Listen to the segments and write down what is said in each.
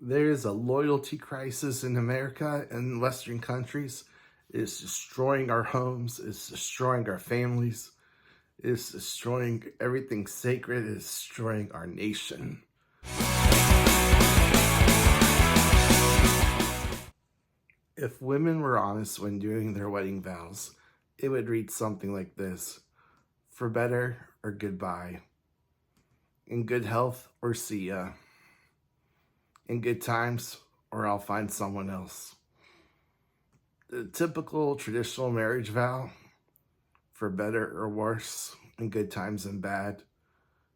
There is a loyalty crisis in America and Western countries. It's destroying our homes. It's destroying our families. It's destroying everything sacred. It's destroying our nation. If women were honest when doing their wedding vows, it would read something like this: for better or goodbye, in good health or see ya, in good times or I'll find someone else. The typical traditional marriage vow: for better or worse, in good times and bad,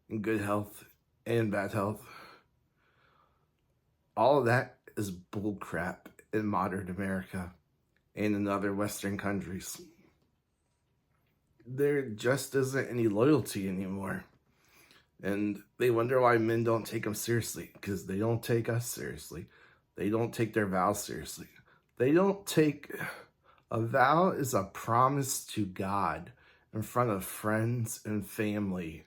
in good health and bad health. All of that is bullcrap in modern America and in other Western countries. There just isn't any loyalty anymore. And they wonder why men don't take them seriously, because they don't take us seriously. They don't take their vows seriously. They don't take... A vow is a promise to God in front of friends and family,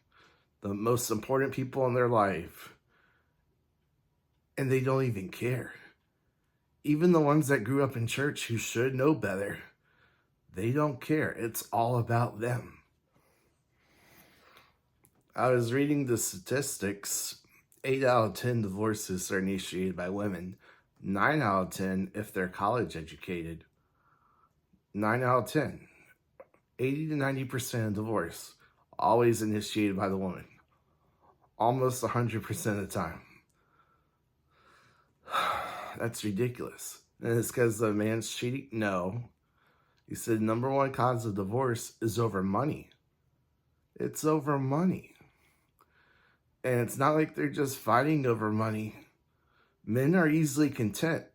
the most important people in their life. And they don't even care. Even the ones that grew up in church who should know better, they don't care. It's all about them. I was reading the statistics. 8 out of 10 divorces are initiated by women. 9 out of 10 if they're college educated. 9 out of 10. 80 to 90% of divorce, always initiated by the woman. Almost 100% of the time. That's ridiculous. And it's because the man's cheating? No. He said number one cause of divorce is over money. It's over money. And it's not like they're just fighting over money. Men are easily content.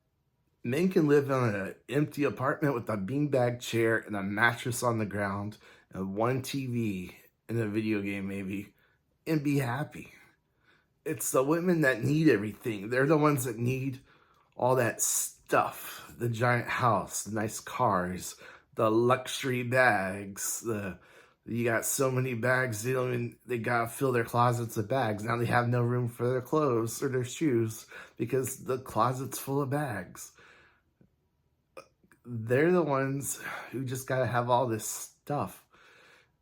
Men can live in an empty apartment with a beanbag chair and a mattress on the ground and one TV and a video game maybe and be happy. It's the women that need everything. They're the ones that need all that stuff. The giant house, the nice cars, the luxury bags, you got so many bags, they gotta fill their closets with bags. Now they have no room for their clothes or their shoes because the closet's full of bags. They're the ones who just gotta have all this stuff.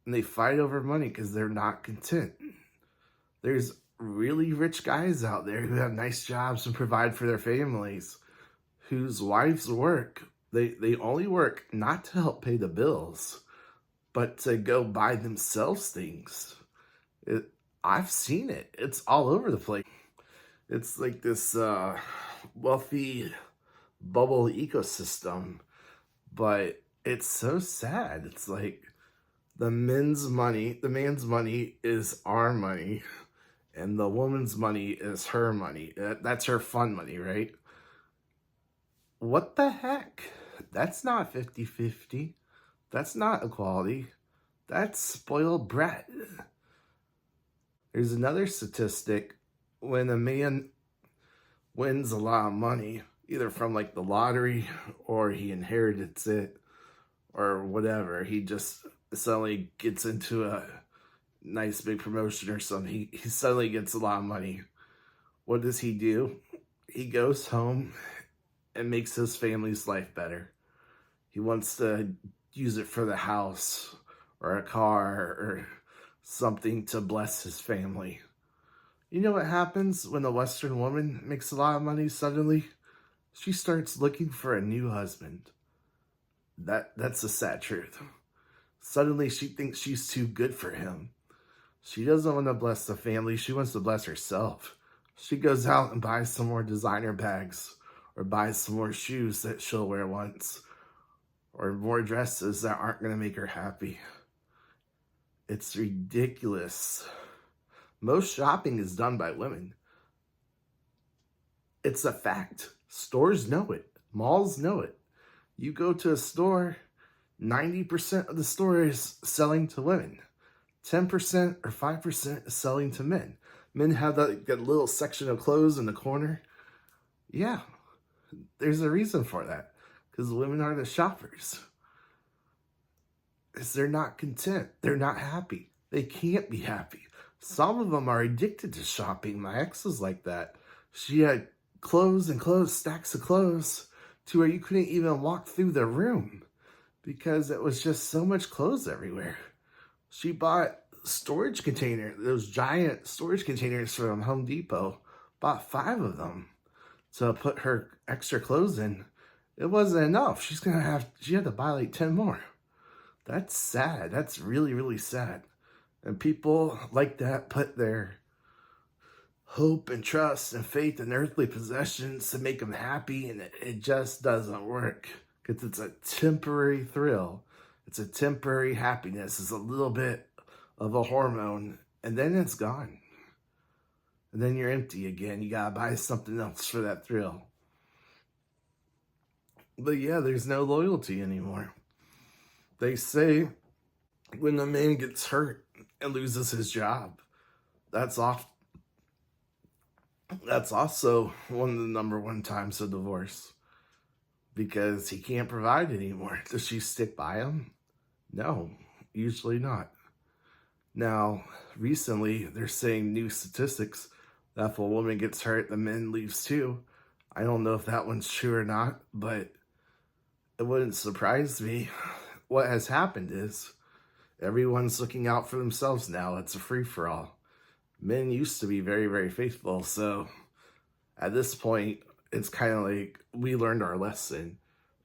And they fight over money because they're not content. There's really rich guys out there who have nice jobs and provide for their families, whose wives work. They only work not to help pay the bills, but to go buy themselves things. I've seen it. It's all over the place. It's like this wealthy bubble ecosystem, but it's so sad. It's like the man's money is our money, and the woman's money is her money. That's her fun money, right? What the heck? That's not 50-50. That's not equality. That's spoiled brat. There's another statistic. When a man wins a lot of money, either from like the lottery or he inherits it or whatever, he just suddenly gets into a nice big promotion or something. He suddenly gets a lot of money. What does he do? He goes home and makes his family's life better. He wants to use it for the house or a car or something to bless his family. You know what happens when a Western woman makes a lot of money suddenly? She starts looking for a new husband. That's the sad truth. Suddenly she thinks she's too good for him. She doesn't want to bless the family. She wants to bless herself. She goes out and buys some more designer bags or buys some more shoes that she'll wear once, or more dresses that aren't going to make her happy. It's ridiculous. Most shopping is done by women. It's a fact. Stores know it. Malls know it. You go to a store, 90% of the store is selling to women. 10% or 5% is selling to men. Men have that little section of clothes in the corner. Yeah, there's a reason for that. Because women are the shoppers. Because they're not content. They're not happy. They can't be happy. Some of them are addicted to shopping. My ex was like that. She had clothes and clothes, stacks of clothes, to where you couldn't even walk through the room because it was just so much clothes everywhere. She bought those giant storage containers from Home Depot, bought 5 of them to put her extra clothes in. It wasn't enough. She had to buy like 10 more. That's sad. That's really, really sad. And people like that put their hope and trust and faith in earthly possessions to make them happy, and it just doesn't work because it's a temporary thrill. It's a temporary happiness. It's a little bit of a hormone, and then it's gone. And then you're empty again. You gotta buy something else for that thrill. But yeah, there's no loyalty anymore. They say when a man gets hurt and loses his job, that's also one of the number one times of divorce, because he can't provide anymore. Does she stick by him? No, usually not. Now, recently, they're saying new statistics that if a woman gets hurt, the man leaves too. I don't know if that one's true or not, but it wouldn't surprise me. What has happened is everyone's looking out for themselves now. It's a free-for-all. Men used to be very, very faithful, so at this point, it's kind of like we learned our lesson.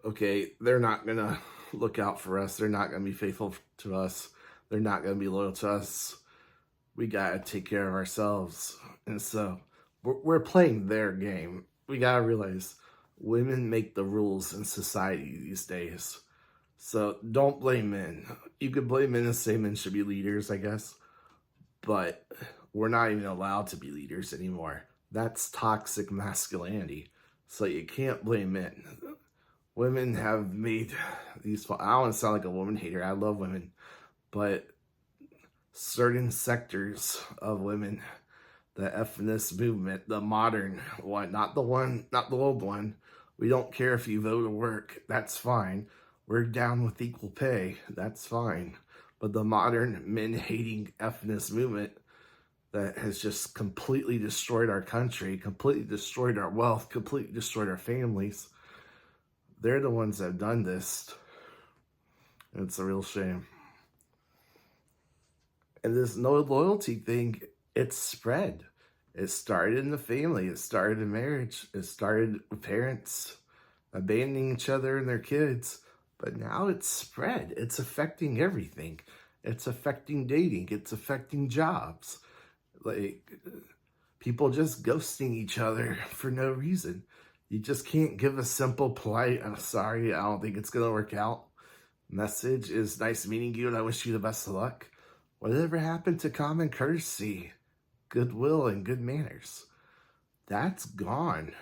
Okay, they're not going to look out for us. They're not going to be faithful to us. They're not going to be loyal to us. We got to take care of ourselves. And so we're playing their game. We got to realize women make the rules in society these days. So don't blame men. You could blame men and say men should be leaders, I guess. But we're not even allowed to be leaders anymore. That's toxic masculinity. So you can't blame men. Women have made these... I don't want to sound like a woman hater. I love women. But certain sectors of women, the feminist movement, the modern one, not the old one. We don't care if you vote or work. That's fine. We're down with equal pay. That's fine. But the modern men-hating feminist movement that has just completely destroyed our country, completely destroyed our wealth, completely destroyed our families, they're the ones that have done this. And it's a real shame. And this no loyalty thing, it's spread. It started in the family. It started in marriage. It started with parents abandoning each other and their kids. But now it's spread. It's affecting everything. It's affecting dating. It's affecting jobs. Like, people just ghosting each other for no reason. You just can't give a simple, polite, I'm sorry, I don't think it's going to work out message. Is nice meeting you and I wish you the best of luck. Whatever happened to common courtesy, goodwill, and good manners? That's gone.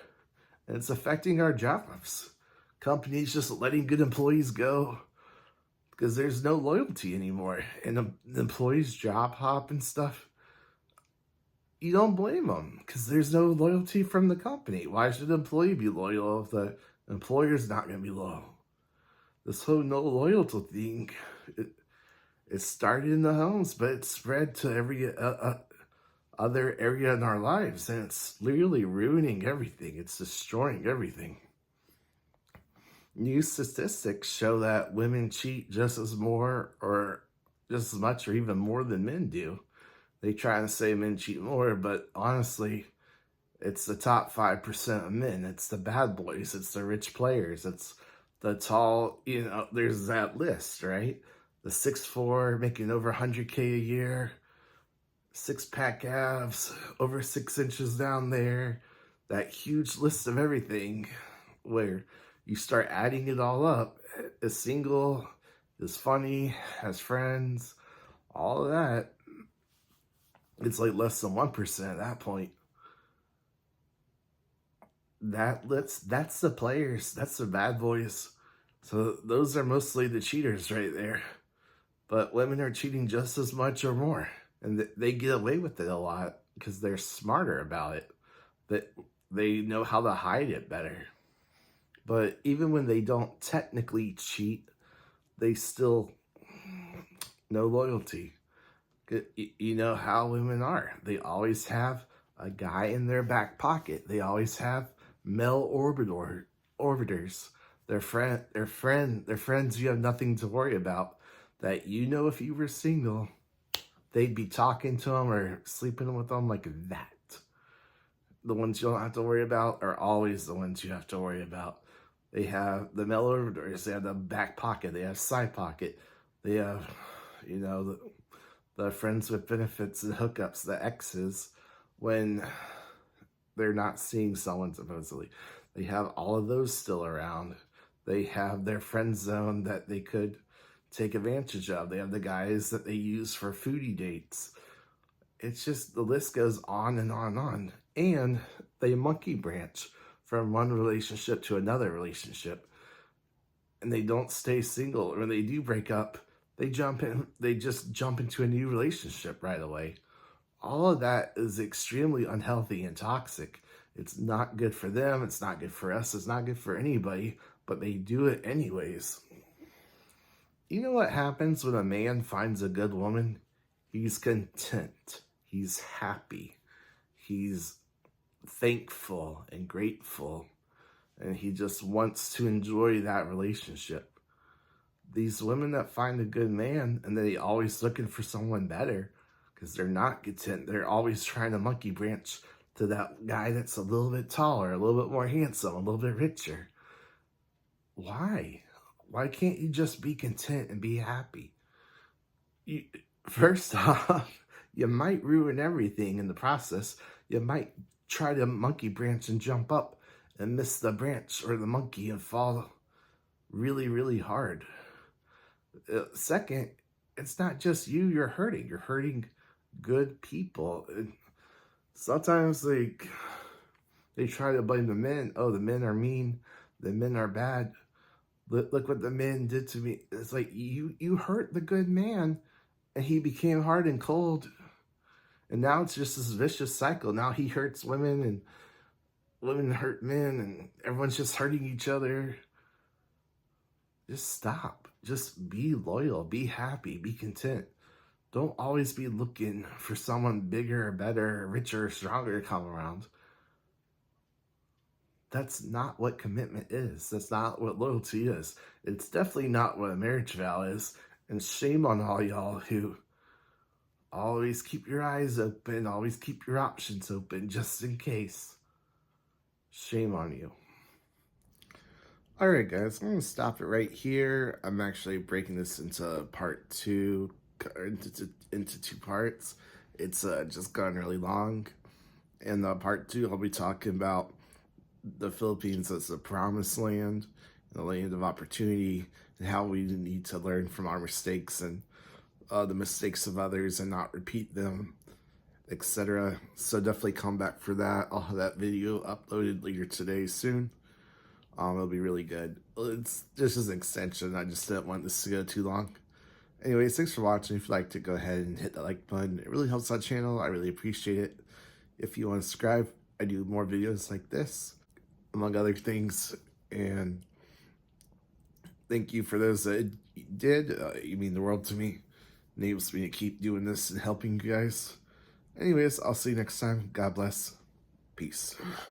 And it's affecting our jobs. Companies just letting good employees go because there's no loyalty anymore. And the employees job hop and stuff. You don't blame them because there's no loyalty from the company. Why should the employee be loyal if the employer's not going to be loyal? This whole no loyalty thing, it started in the homes, but it spread to every other area in our lives, and it's literally ruining everything. It's destroying everything. New statistics show that women cheat just as much or even more than men do. They try to say men cheat more, but honestly, it's the top 5% of men. It's the bad boys. It's the rich players. It's the tall, there's that list, right? The 6'4", making over 100K a year, 6-pack abs, over 6 inches down there. That huge list of everything where you start adding it all up. Is single, is funny, has friends, all of that. It's like less than 1% at that point. That's the players. That's the bad boys. So those are mostly the cheaters right there. But women are cheating just as much or more. And they get away with it a lot because they're smarter about it. That they know how to hide it better. But even when they don't technically cheat, they still no loyalty. You know how women are. They always have a guy in their back pocket. They always have male orbiters. They're friends you have nothing to worry about. That you know if you were single, they'd be talking to them or sleeping with them like that. The ones you don't have to worry about are always the ones you have to worry about. They have the male orbiters, they have the back pocket, they have side pocket, they have, the friends with benefits and hookups, the exes, when they're not seeing someone supposedly. They have all of those still around. They have their friend zone that they could take advantage of. They have the guys that they use for foodie dates. It's just, the list goes on and on and on. And they monkey branch from one relationship to another relationship. And they don't stay single. When they do break up, they just jump into a new relationship right away. All of that is extremely unhealthy and toxic. It's not good for them. It's not good for us. It's not good for anybody, but they do it anyways. You know what happens when a man finds a good woman? He's content. He's happy. He's thankful and grateful. And he just wants to enjoy that relationship. These women that find a good man and they always looking for someone better because they're not content. They're always trying to monkey branch to that guy that's a little bit taller, a little bit more handsome, a little bit richer. Why? Why can't you just be content and be happy? First off, you might ruin everything in the process. You might try to monkey branch and jump up and miss the branch or the monkey and fall really, really hard. Second, it's not just you you're hurting. You're hurting good people. And sometimes they try to blame the men. Oh, the men are mean. The men are bad. Look what the men did to me. It's like you hurt the good man and he became hard and cold. And now it's just this vicious cycle. Now he hurts women and women hurt men and everyone's just hurting each other. Just stop. Just be loyal. Be happy. Be content. Don't always be looking for someone bigger, better, richer, stronger to come around. That's not what commitment is. That's not what loyalty is. It's definitely not what a marriage vow is. And shame on all y'all who always keep your eyes open, always keep your options open just in case. Shame on you. All right, guys, I'm going to stop it right here. I'm actually breaking this into part two, into two parts. It's just gone really long. In part two, I'll be talking about the Philippines as a promised land, the land of opportunity, and how we need to learn from our mistakes and the mistakes of others and not repeat them, etc. So definitely come back for that. I'll have that video uploaded later today soon. It'll be really good. It's just an extension. I just didn't want this to go too long. Anyways, thanks for watching. If you'd like to go ahead and hit the like button, it really helps our channel. I really appreciate it. If you want to subscribe, I do more videos like this, among other things. And thank you for those that did. You mean the world to me. Enables me to keep doing this and helping you guys. Anyways, I'll see you next time. God bless. Peace.